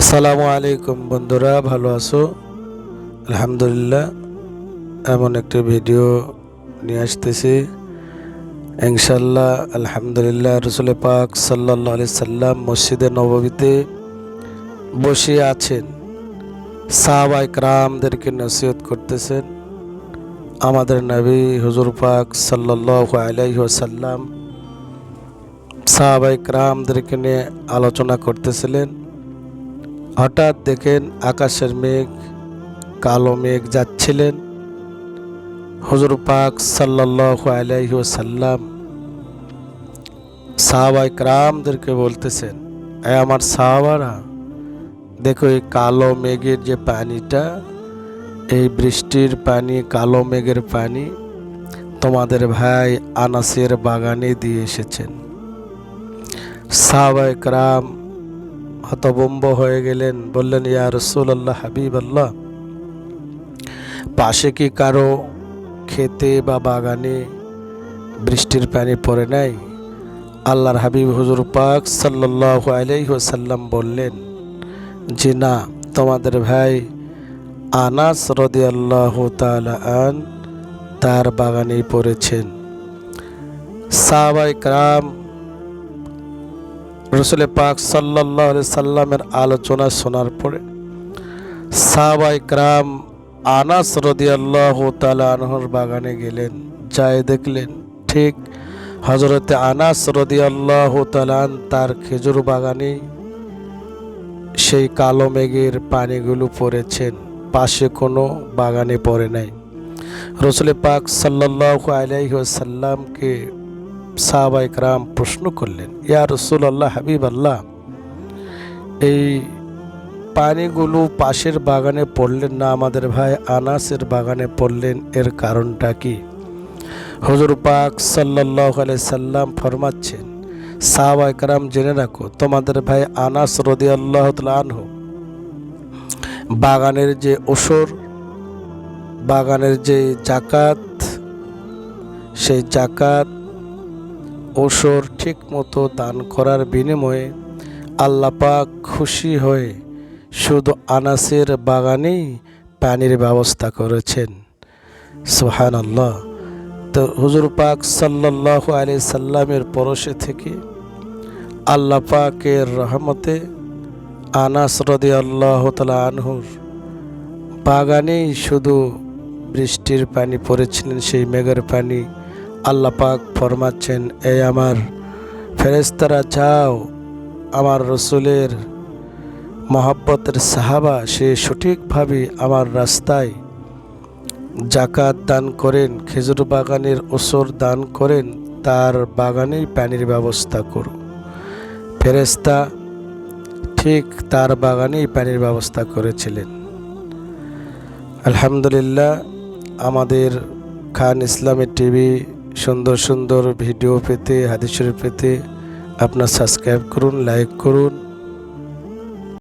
আসসালামু আলাইকুম বন্ধুরা, ভালো আছো? আলহামদুলিল্লাহ। এমন একটি ভিডিও নিয়ে আসতেছি ইনশাল্লাহ। আলহামদুলিল্লাহ, রসুল পাক সাল্লাল্লাহু আলাইহি সাল্লাম মসজিদে নববীতে বসে আছেন, সাহাবায়ে কেরামদেরকে নসিহত করতেছেন। আমাদের নবী হুজুর পাক সাল্লাল্লাহু আলাইহি ওয়াসাল্লাম সাহাবায়ে কেরামদেরকে নিয়ে আলোচনা করতেছিলেন। হঠাৎ দেখেন আকাশের মেঘ, কালো মেঘ যাচ্ছিলেন। হুজুর পাক সাল্লাল্লাহু আলাইহি ওয়াসাল্লাম সাহাবায়ে কেরামদেরকে বলতেছেন, আমার সাহাবারা, দেখো এই কালো মেঘের যে পানিটা, এই বৃষ্টির পানি, কালো মেঘের পানি তোমাদের ভাই আনাসের বাগানে দিয়ে এসেছেন। সাহাবায়ে কেরাম হতভম্ব হয়ে গেলেন, বললেন, ইয়া রাসূলুল্লাহ, হাবিবাল্লাহ, পাশে কি কারো খেতে বা বাগানে বৃষ্টির পানি পড়ে নাই? আল্লাহর হাবিব হুজুর পাক সাল্লাল্লাহু আলাইহি ওয়াসাল্লাম বললেন যে না, তোমাদের ভাই আনাস রাদিয়াল্লাহু তাআলা আন তার বাগানেই পড়েছেন। সাহাবায়ে কেরাম রসুল পাক সাল্লাল্লাহু আলাইহি সাল্লামের আলোচনা শোনার পরে সাহাবায়ে কেরাম আনাস রাদিয়াল্লাহু তাআলা আনহুর বাগানে গেলেন। যাই দেখলেন ঠিক হযরতে আনাস রাদিয়াল্লাহু তাআলা তার খেজুর বাগানে সেই কালো মেঘের পানিগুলো পড়েছেন, পাশে কোনো বাগানে পড়ে নাই। রসুল পাক সাল্লাল্লাহু আলাইহি ওয়াসাল্লামকে সাহাবায়ে কেরাম প্রশ্ন করলেন, ইয়া রাসূলুল্লাহ, হাবিবাল্লাহ, এই পানিগুলো পাশের বাগানে পড়লেন না, আমাদের ভাই আনাসের বাগানে পড়লেন, এর কারণটা কি? হুজুর পাক সাল্লাল্লাহু আলাইহি সাল্লাম ফরমাচ্ছেন, সাহাবায়ে কেরাম জেনে রাখো, তোমাদের ভাই আনাস রাদিয়াল্লাহু তাআলা আনহু বাগানের যে ওসর, বাগানের যে জাকাত, সেই জাকাত ওসর ঠিক মতো দান করার বিনিময়ে আল্লাহ পাক খুশি হয়ে শুধু আনাসের বাগানেই পানির ব্যবস্থা করেছেন। সুবহানাল্লাহ। তো হুজুর পাক সাল্লাল্লাহু আলাইহি সাল্লামের পরশে থেকে আল্লাহ পাকের রহমতে আনাস রাদিয়াল্লাহু তাআলা আনহুর বাগানেই শুধু বৃষ্টির পানি পড়েছিলেন, সেই মেঘের পানি। আল্লাহ পাক ফরমাচ্ছেন, এই আমার ফেরেশতারা, যাও, আমার রসুলের মহব্বতের সাহাবা, সে সঠিকভাবে আমার রাস্তায় জাকাত দান করেন, খেজুর বাগানের ওসর দান করেন, তার বাগানেই পানির ব্যবস্থা করো। ফেরেশতা ঠিক তার বাগানেই পানির ব্যবস্থা করেছিলেন। আলহামদুলিল্লাহ। আমাদের খান ইসলামী টিভি সুন্দর সুন্দর ভিডিও পেতে, হাদিস শরীফ পেতে আপনার সাবস্ক্রাইব করুন, লাইক করুন।